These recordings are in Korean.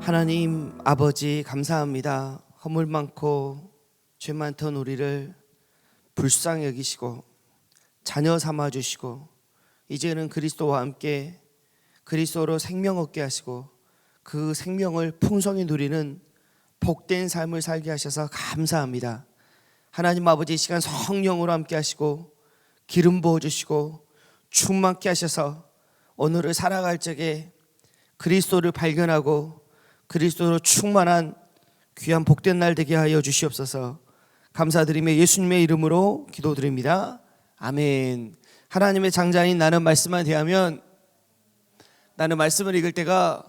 하나님 아버지 감사합니다. 허물 많고 죄 많던 우리를 불쌍히 여기시고 자녀 삼아 주시고 이제는 그리스도와 함께 그리스도로 생명 얻게 하시고 그 생명을 풍성히 누리는 복된 삶을 살게 하셔서 감사합니다. 하나님 아버지 이 시간 성령으로 함께 하시고 기름 부어 주시고 충만케 하셔서 오늘을 살아갈 적에 그리스도를 발견하고 그리스도로 충만한 귀한 복된 날 되게 하여 주시옵소서. 감사드리며 예수님의 이름으로 기도드립니다. 아멘. 하나님의 장자인 나는 말씀만 대하면 나는 말씀을 읽을 때가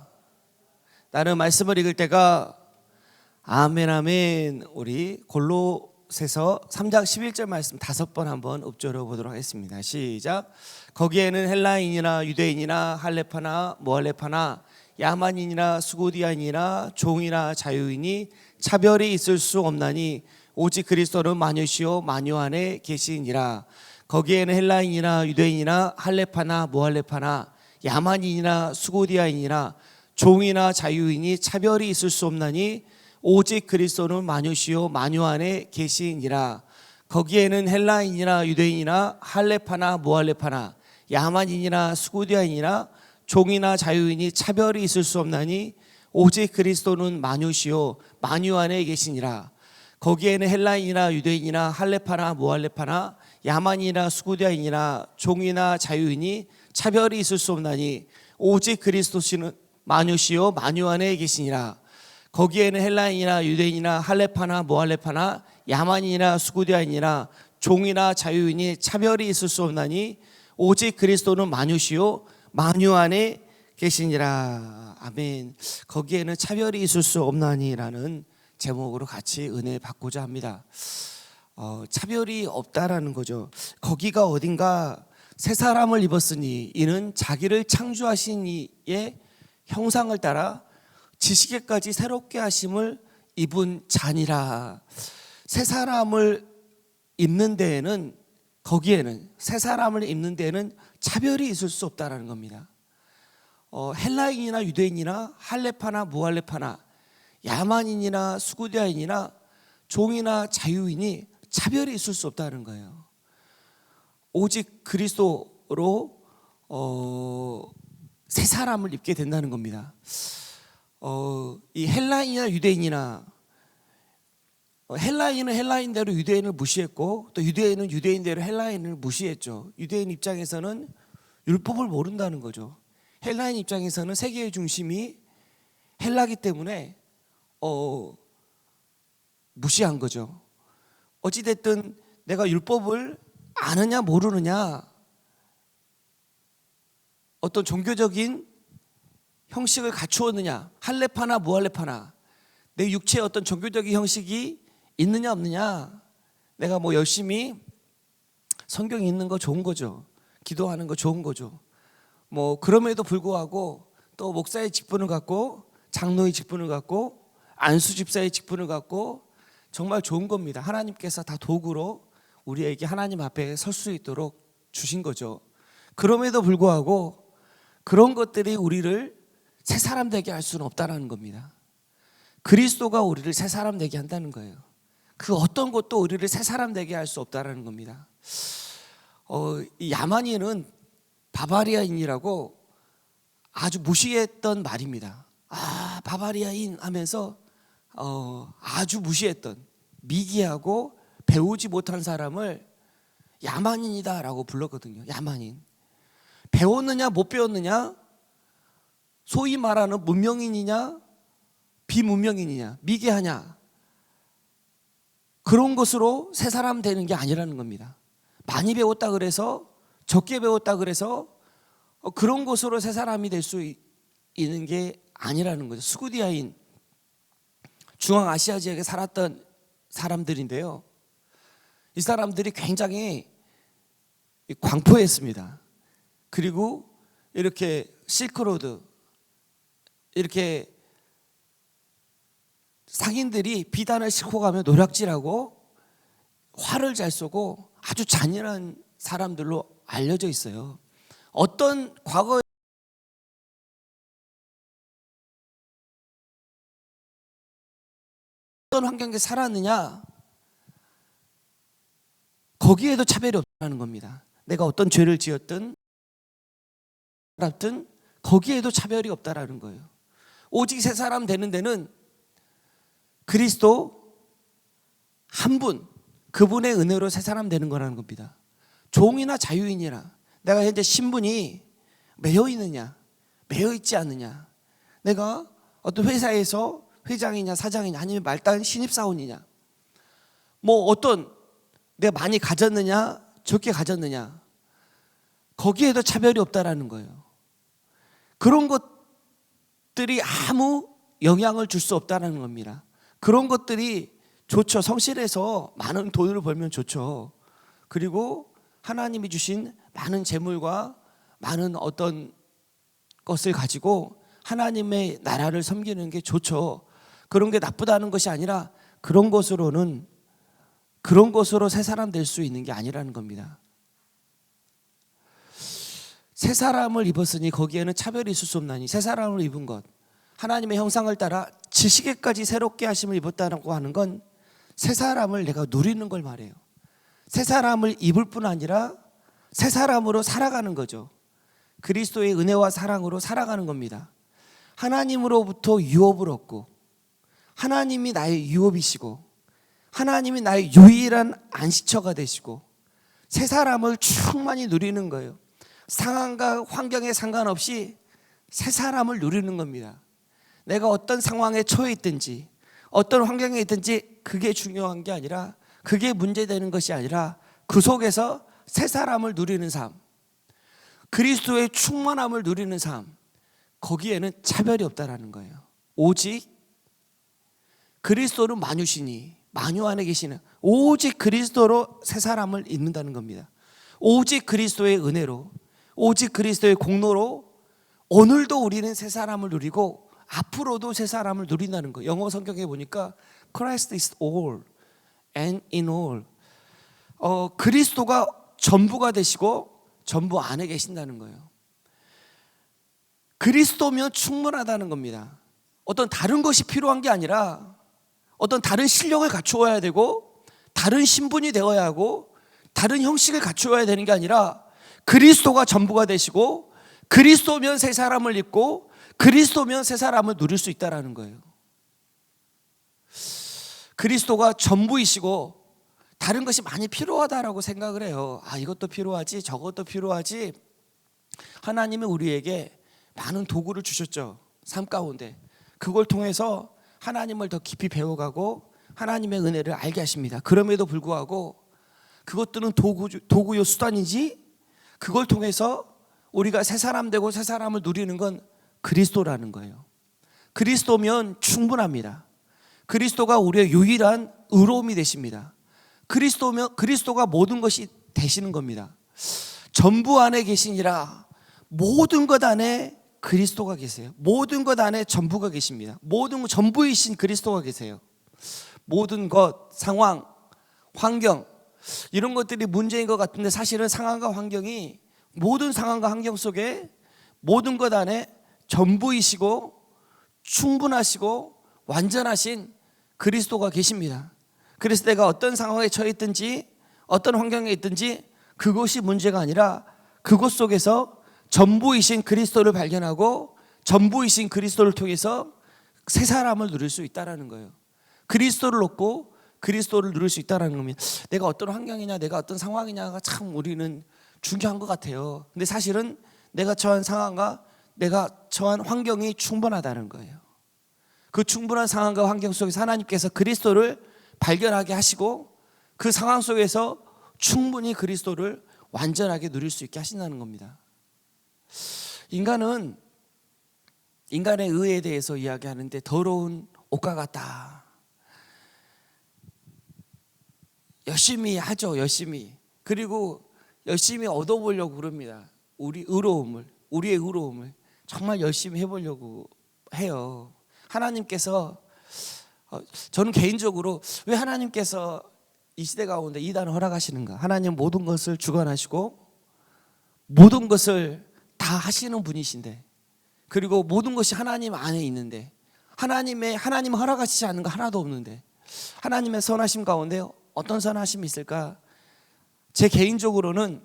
아멘 아멘. 우리 골로새서 3장 11절 말씀 5번 한번 읊조려 보도록 하겠습니다. 시작. 거기에는 헬라인이나 유대인이나 할레파나 무할레파나 야만인이나 수고디아인이나 종이나 자유인이 차별이 있을 수 없나니 오직 그리스도는 만유시요 만유 안에 계시니라. 거기에는 헬라인이나 유대인이나 할레파나 무할레파나 야만인이나 수고디아인이나 종이나 자유인이 차별이 있을 수 없나니 오직 그리스도는 만유시요 만유 안에 계시니라. 거기에는 헬라인이나 유대인이나 할레파나 무할레파나 야만인이나 수고디아인이나 종이나 자유인이 차별이 있을 수 없나니 오직 그리스도는 만유시요 만유 안에 계시니라. 거기에는 헬라인이나 유대인이나 할레파나 무할레파나 야만인이나 수고디아인이나 종이나 자유인이 차별이 있을 수 없나니 오직 그리스도시는 만유시요 만유 안에 계시니라. 거기에는 헬라인이나 유대인이나 할레파나 무할레파나 야만인이나 수고디아인이나 종이나 자유인이 차별이 있을 수 없나니 오직 그리스도는 만유시요 만유 안에 계시니라. 아멘. 거기에는 차별이 있을 수 없나니라는 제목으로 같이 은혜 받고자 합니다. 차별이 없다라는 거죠. 거기가 어딘가 새 사람을 입었으니 이는 자기를 창조하신 이의 형상을 따라 지식에까지 새롭게 하심을 입은 자니라. 새 사람을 입는 데에는 새 사람을 입는 데에는 차별이 있을 수 없다라는 겁니다. 헬라인이나 유대인이나 할레파나 무할레파나 야만인이나 수고디아인이나 종이나 자유인이 차별이 있을 수 없다는 거예요. 오직 그리스도로 새 사람을 입게 된다는 겁니다. 이 헬라인이나 유대인이나 헬라인은 헬라인대로 유대인을 무시했고 또 유대인은 유대인대로 헬라인을 무시했죠. 유대인 입장에서는 율법을 모른다는 거죠. 헬라인 입장에서는 세계의 중심이 헬라기 때문에 무시한 거죠. 어찌됐든 내가 율법을 아느냐 모르느냐, 어떤 종교적인 형식을 갖추었느냐, 할레파나 무할레파나 내 육체에 어떤 종교적인 형식이 있느냐 없느냐, 내가 뭐 열심히 성경이 있는 거 좋은 거죠. 기도하는 거 좋은 거죠. 뭐 그럼에도 불구하고 또 목사의 직분을 갖고 장로의 직분을 갖고 안수 집사의 직분을 갖고 정말 좋은 겁니다. 하나님께서 다 도구로 우리에게 하나님 앞에 설 수 있도록 주신 거죠. 그럼에도 불구하고 그런 것들이 우리를 새 사람 되게 할 수는 없다는 겁니다. 그리스도가 우리를 새 사람 되게 한다는 거예요. 그 어떤 것도 우리를 새 사람 되게 할 수 없다는 겁니다. 이 야만인은 바바리아인이라고 아주 무시했던 말입니다. 바바리아인 하면서 아주 무시했던, 미개하고 배우지 못한 사람을 야만인이다라고 불렀거든요. 야만인. 배웠느냐 못 배웠느냐, 소위 말하는 문명인이냐 비문명인이냐, 미개하냐, 그런 것으로 새 사람 되는 게 아니라는 겁니다. 많이 배웠다 그래서, 적게 배웠다 그래서 그런 것으로 새 사람이 될 수 있는 게 아니라는 거죠. 수구디아인, 중앙아시아 지역에 살았던 사람들인데요, 이 사람들이 굉장히 광포했습니다. 그리고 이렇게 실크로드, 이렇게 상인들이 비단을 싣고 가면 노략질하고 활을 잘 쏘고 아주 잔인한 사람들로 알려져 있어요. 어떤 과거에 어떤 환경에 살았느냐, 거기에도 차별이 없다는 겁니다. 내가 어떤 죄를 지었든 살았든 거기에도 차별이 없다라는 거예요. 오직 새 사람 되는 데는 그리스도 한 분, 그분의 은혜로 새 사람 되는 거라는 겁니다. 종이나 자유인이나 내가 현재 신분이 매여 있느냐, 매여 있지 않느냐, 내가 어떤 회사에서 회장이냐 사장이냐 아니면 말단 신입사원이냐, 뭐 어떤 내가 많이 가졌느냐 적게 가졌느냐, 거기에도 차별이 없다라는 거예요. 그런 것들이 아무 영향을 줄 수 없다는 겁니다. 그런 것들이 좋죠. 성실해서 많은 돈을 벌면 좋죠. 그리고 하나님이 주신 많은 재물과 많은 어떤 것을 가지고 하나님의 나라를 섬기는 게 좋죠. 그런 게 나쁘다는 것이 아니라 그런 것으로 새 사람 될 수 있는 게 아니라는 겁니다. 새 사람을 입었으니 거기에는 차별이 있을 수 없나니, 새 사람을 입은 것, 하나님의 형상을 따라 지식에까지 새롭게 하심을 입었다고 하는 건 새 사람을 내가 누리는 걸 말해요. 새 사람을 입을 뿐 아니라 새 사람으로 살아가는 거죠. 그리스도의 은혜와 사랑으로 살아가는 겁니다. 하나님으로부터 유업을 얻고, 하나님이 나의 유업이시고, 하나님이 나의 유일한 안식처가 되시고, 새 사람을 충만히 누리는 거예요. 상황과 환경에 상관없이 새 사람을 누리는 겁니다. 내가 어떤 상황에 처해 있든지 어떤 환경에 있든지 그게 중요한 게 아니라, 그게 문제되는 것이 아니라 그 속에서 새 사람을 누리는 삶, 그리스도의 충만함을 누리는 삶, 거기에는 차별이 없다라는 거예요. 오직 그리스도는 만유시니, 만유 안에 계시는 오직 그리스도로 새 사람을 입는다는 겁니다. 오직 그리스도의 은혜로, 오직 그리스도의 공로로 오늘도 우리는 새 사람을 누리고 앞으로도 새 사람을 누린다는 거예요. 영어 성경에 보니까 Christ is all and in all, 그리스도가 전부가 되시고 전부 안에 계신다는 거예요. 그리스도면 충분하다는 겁니다. 어떤 다른 것이 필요한 게 아니라 어떤 다른 실력을 갖추어야 되고 다른 신분이 되어야 하고 다른 형식을 갖추어야 되는 게 아니라 그리스도가 전부가 되시고 그리스도면 새 사람을 입고 그리스도면 새 사람을 누릴 수 있다는 거예요. 그리스도가 전부이시고 다른 것이 많이 필요하다라고 생각을 해요. 이것도 필요하지 저것도 필요하지. 하나님은 우리에게 많은 도구를 주셨죠. 삶 가운데 그걸 통해서 하나님을 더 깊이 배워가고 하나님의 은혜를 알게 하십니다. 그럼에도 불구하고 그것들은 도구요 수단이지, 그걸 통해서 우리가 새 사람 되고 새 사람을 누리는 건 그리스도라는 거예요. 그리스도면 충분합니다. 그리스도가 우리의 유일한 의로움이 되십니다. 그리스도가 모든 것이 되시는 겁니다. 전부 안에 계시니라. 모든 것 안에 그리스도가 계세요. 모든 것 안에 전부가 계십니다. 모든 것 전부이신 그리스도가 계세요. 모든 것, 상황, 환경, 이런 것들이 문제인 것 같은데 사실은 상황과 환경이, 모든 상황과 환경 속에 모든 것 안에 전부이시고 충분하시고 완전하신 그리스도가 계십니다. 그래서 내가 어떤 상황에 처해 있든지 어떤 환경에 있든지 그것이 문제가 아니라 그것 속에서 전부이신 그리스도를 발견하고 전부이신 그리스도를 통해서 새 사람을 누릴 수 있다는 거예요. 그리스도를 얻고 그리스도를 누릴 수 있다는 겁니다. 내가 어떤 환경이냐 내가 어떤 상황이냐가 참 우리는 중요한 것 같아요. 근데 사실은 내가 처한 상황과 내가 처한 환경이 충분하다는 거예요. 그 충분한 상황과 환경 속에서 하나님께서 그리스도를 발견하게 하시고 그 상황 속에서 충분히 그리스도를 완전하게 누릴 수 있게 하신다는 겁니다. 인간은 인간의 의에 대해서 이야기하는데 더러운 옷과 같다. 열심히 하죠. 열심히. 그리고 열심히 얻어보려고 그럽니다. 우리의 의로움을 정말 열심히 해보려고 해요. 하나님께서, 저는 개인적으로 왜 하나님께서 이 시대 가운데 이단을 허락하시는가? 하나님 모든 것을 주관하시고 모든 것을 다 하시는 분이신데, 그리고 모든 것이 하나님 안에 있는데 하나님 허락하시지 않는 거 하나도 없는데 하나님의 선하심 가운데 어떤 선하심이 있을까? 제 개인적으로는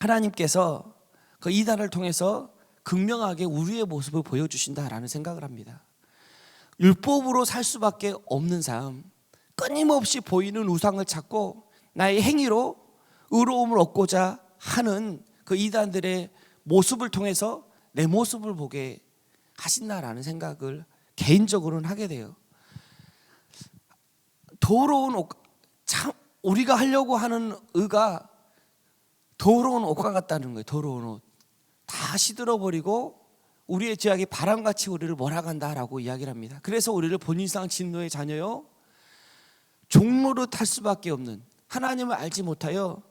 하나님께서 그 이단을 통해서 극명하게 우리의 모습을 보여주신다라는 생각을 합니다. 율법으로 살 수밖에 없는 삶, 끊임없이 보이는 우상을 찾고 나의 행위로 의로움을 얻고자 하는 그 이단들의 모습을 통해서 내 모습을 보게 하신다라는 생각을 개인적으로는 하게 돼요. 더러운 참 우리가 하려고 하는 의가 더러운 옷과 같다는 거예요. 더러운 옷 다 시들어버리고 우리의 죄악이 바람같이 우리를 몰아간다라고 이야기를 합니다. 그래서 우리를 본인상 진노의 자녀요 종로로 탈 수밖에 없는, 하나님을 알지 못하여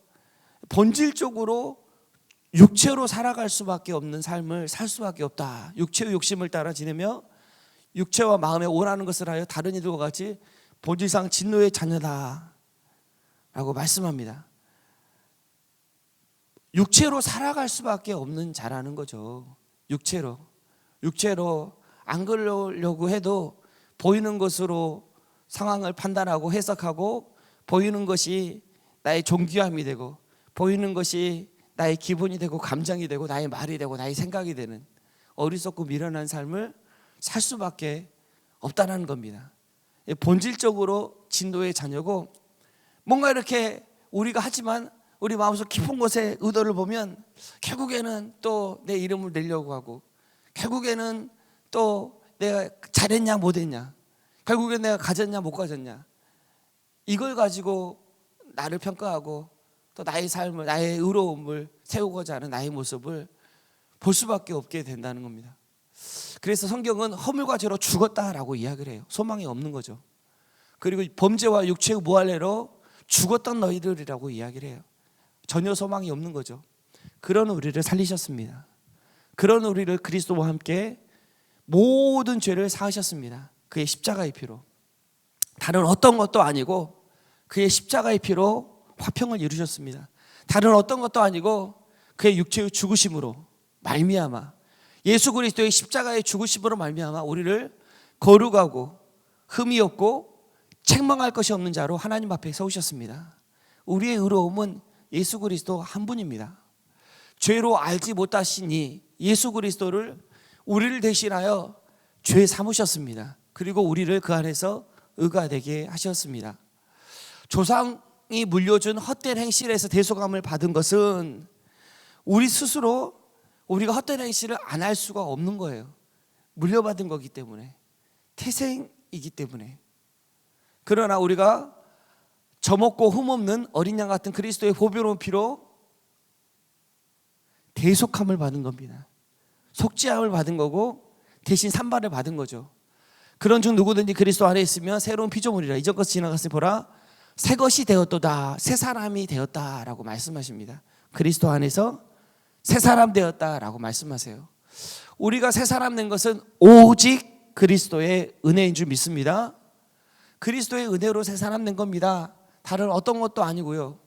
본질적으로 육체로 살아갈 수밖에 없는 삶을 살 수밖에 없다. 육체의 욕심을 따라 지내며 육체와 마음에 원하는 것을 하여 다른 이들과 같이 본질상 진노의 자녀다 라고 말씀합니다. 육체로 살아갈 수밖에 없는 자라는 거죠. 육체로 안 그러려고 해도 보이는 것으로 상황을 판단하고 해석하고 보이는 것이 나의 존귀함이 되고 보이는 것이 나의 기분이 되고 감정이 되고 나의 말이 되고 나의 생각이 되는 어리석고 미련한 삶을 살 수밖에 없다는 겁니다. 본질적으로 진노의 자녀고, 뭔가 이렇게 우리가 하지만 우리 마음속 깊은 곳에 의도를 보면 결국에는 또 내 이름을 내려고 하고, 결국에는 또 내가 잘했냐 못했냐, 결국엔 내가 가졌냐 못 가졌냐, 이걸 가지고 나를 평가하고 또 나의 삶을, 나의 의로움을 세우고자 하는 나의 모습을 볼 수밖에 없게 된다는 겁니다. 그래서 성경은 허물과 죄로 죽었다라고 이야기를 해요. 소망이 없는 거죠. 그리고 범죄와 육체의 무할례로 죽었던 너희들이라고 이야기를 해요. 전혀 소망이 없는 거죠. 그런 우리를 살리셨습니다. 그런 우리를 그리스도와 함께 모든 죄를 사하셨습니다. 그의 십자가의 피로. 다른 어떤 것도 아니고 그의 십자가의 피로 화평을 이루셨습니다. 다른 어떤 것도 아니고 그의 육체의 죽으심으로 말미암아, 예수 그리스도의 십자가의 죽으심으로 말미암아 우리를 거룩하고 흠이 없고 책망할 것이 없는 자로 하나님 앞에 세우셨습니다. 우리의 의로움은 예수 그리스도 한 분입니다. 죄로 알지 못하시니 예수 그리스도를 우리를 대신하여 죄 삼으셨습니다. 그리고 우리를 그 안에서 의가 되게 하셨습니다. 조상이 물려준 헛된 행실에서 대속함을 받은 것은 우리 스스로 우리가 헛된 행실을 안 할 수가 없는 거예요. 물려받은 거기 때문에, 태생이기 때문에. 그러나 우리가 젖먹고 흠없는 어린 양 같은 그리스도의 보배로운 피로 대속함을 받은 겁니다. 속죄함을 받은 거고 대신 산발을 받은 거죠. 그런즉 누구든지 그리스도 안에 있으면 새로운 피조물이라, 이전 것이 지나갔으니 보라 새 것이 되었도다, 새 사람이 되었다라고 말씀하십니다. 그리스도 안에서 새 사람 되었다라고 말씀하세요. 우리가 새 사람 된 것은 오직 그리스도의 은혜인 줄 믿습니다. 그리스도의 은혜로 새 사람 된 겁니다. 다른 어떤 것도 아니고요.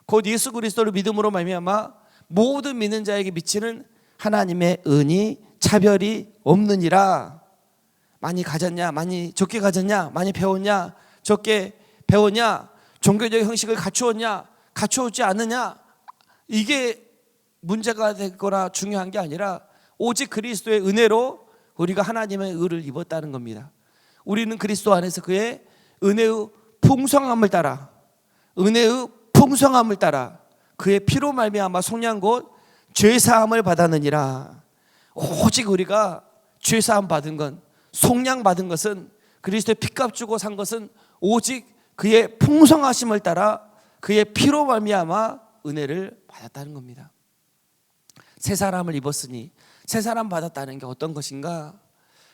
곧 예수 그리스도를 믿음으로 말미암아 모든 믿는 자에게 미치는 하나님의 은이 차별이 없느니라. 많이 가졌냐, 많이 적게 가졌냐, 많이 배웠냐, 적게 배웠냐, 종교적 형식을 갖추었냐, 갖추었지 않느냐, 이게 문제가 되거나 중요한 게 아니라 오직 그리스도의 은혜로 우리가 하나님의 의를 입었다는 겁니다. 우리는 그리스도 안에서 그의 은혜의 풍성함을 따라, 은혜의 풍성함을 따라 그의 피로 말미암아 속량 곧 죄사함을 받았느니라. 오직 우리가 죄사함 받은 건, 속량 받은 것은, 그리스도의 피값 주고 산 것은 오직 그의 풍성하심을 따라 그의 피로 말미암아 은혜를 받았다는 겁니다. 새 사람을 입었으니, 새 사람 받았다는 게 어떤 것인가?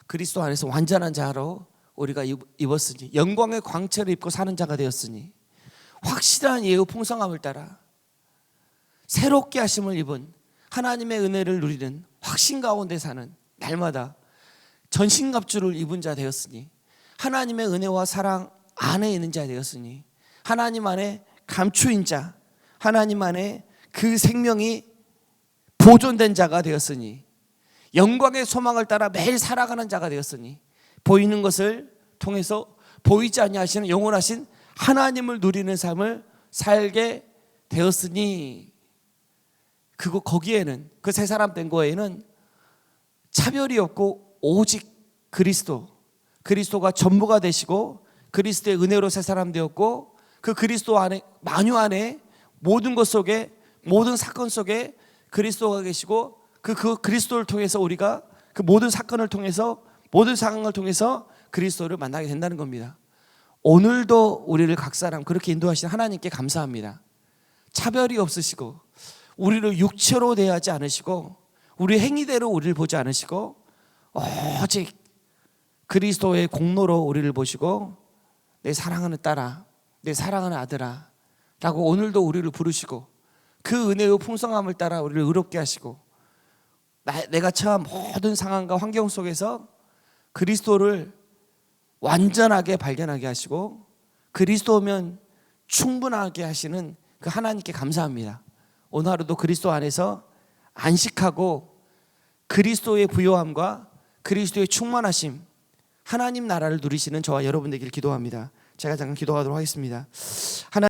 그리스도 안에서 완전한 자로 우리가 입었으니, 영광의 광채를 입고 사는 자가 되었으니, 확실한 예의 풍성함을 따라 새롭게 하심을 입은 하나님의 은혜를 누리는 확신 가운데 사는 날마다 전신갑주를 입은 자 되었으니, 하나님의 은혜와 사랑 안에 있는 자 되었으니, 하나님 안에 감추인 자, 하나님 안에 그 생명이 보존된 자가 되었으니, 영광의 소망을 따라 매일 살아가는 자가 되었으니, 보이는 것을 통해서 보이지 아니하시는 영원하신 하나님을 누리는 삶을 살게 되었으니, 거기에는, 그 새 사람 된 거에는 차별이 없고 오직 그리스도가 전부가 되시고, 그리스도의 은혜로 새 사람 되었고, 그 그리스도 안에, 만유 안에 모든 것 속에, 모든 사건 속에 그리스도가 계시고, 그 그리스도를 통해서 우리가 그 모든 사건을 통해서, 모든 상황을 통해서 그리스도를 만나게 된다는 겁니다. 오늘도 우리를 각 사람 그렇게 인도하신 하나님께 감사합니다. 차별이 없으시고, 우리를 육체로 대하지 않으시고, 우리 행위대로 우리를 보지 않으시고, 오직 그리스도의 공로로 우리를 보시고, 내 사랑하는 딸아, 내 사랑하는 아들아 라고 오늘도 우리를 부르시고, 그 은혜의 풍성함을 따라 우리를 의롭게 하시고, 내가 처한 모든 상황과 환경 속에서 그리스도를 완전하게 발견하게 하시고, 그리스도면 충분하게 하시는 그 하나님께 감사합니다. 오늘 하루도 그리스도 안에서 안식하고, 그리스도의 부요함과 그리스도의 충만하심, 하나님 나라를 누리시는 저와 여러분 되기를 기도합니다. 제가 잠깐 기도하도록 하겠습니다.